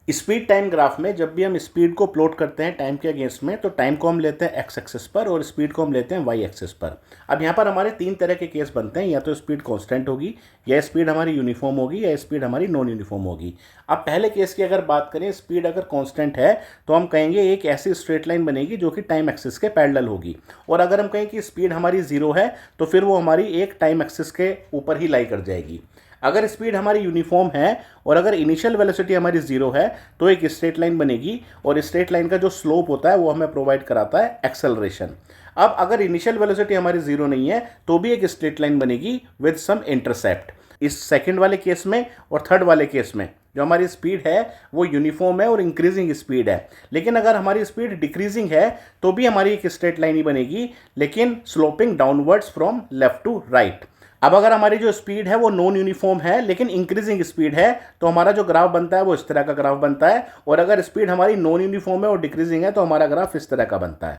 Speed time graph में जब भी हम स्पीड को प्लॉट करते हैं टाइम के अगेंस्ट में, तो टाइम को हम लेते हैं एक्स एक्सिस पर और स्पीड को हम लेते हैं वाई एक्सिस पर। अब यहाँ पर हमारे तीन तरह के केस बनते हैं, या तो स्पीड कांस्टेंट होगी, या स्पीड हमारी यूनिफॉर्म होगी, या स्पीड हमारी नॉन यूनिफॉर्म होगी। अब पहले केस की अगर बात करें, स्पीड अगर कांस्टेंट है तो हम कहेंगे एक ऐसी स्ट्रेट लाइन बनेगी जो कि टाइम एक्सिस के पैरेलल होगी। और अगर हम कहें कि स्पीड हमारी जीरो है तो फिर वो हमारी एक टाइम एक्सिस के ऊपर ही लाई कर जाएगी। अगर स्पीड हमारी यूनिफॉर्म है और अगर इनिशियल वेलोसिटी हमारी जीरो है तो एक स्ट्रेट लाइन बनेगी, और स्ट्रेट लाइन का जो स्लोप होता है वो हमें प्रोवाइड कराता है एक्सेलरेशन। अब अगर इनिशियल वेलोसिटी हमारी जीरो नहीं है तो भी एक स्ट्रेट लाइन बनेगी विद सम इंटरसेप्ट। इस सेकंड वाले केस में और थर्ड वाले केस में जो हमारी स्पीड है वो यूनिफॉर्म है और इंक्रीजिंग स्पीड है, लेकिन अगर हमारी स्पीड डिक्रीजिंग है तो भी हमारी एक स्ट्रेट लाइन ही बनेगी, लेकिन sloping downwards from left to right. अब अगर हमारी जो स्पीड है वो नॉन यूनिफॉर्म है लेकिन इंक्रीजिंग स्पीड है, तो हमारा जो ग्राफ बनता है वो इस तरह का ग्राफ बनता है, और अगर स्पीड हमारी नॉन यूनिफॉर्म है और डिक्रीजिंग है तो हमारा ग्राफ इस तरह का बनता है।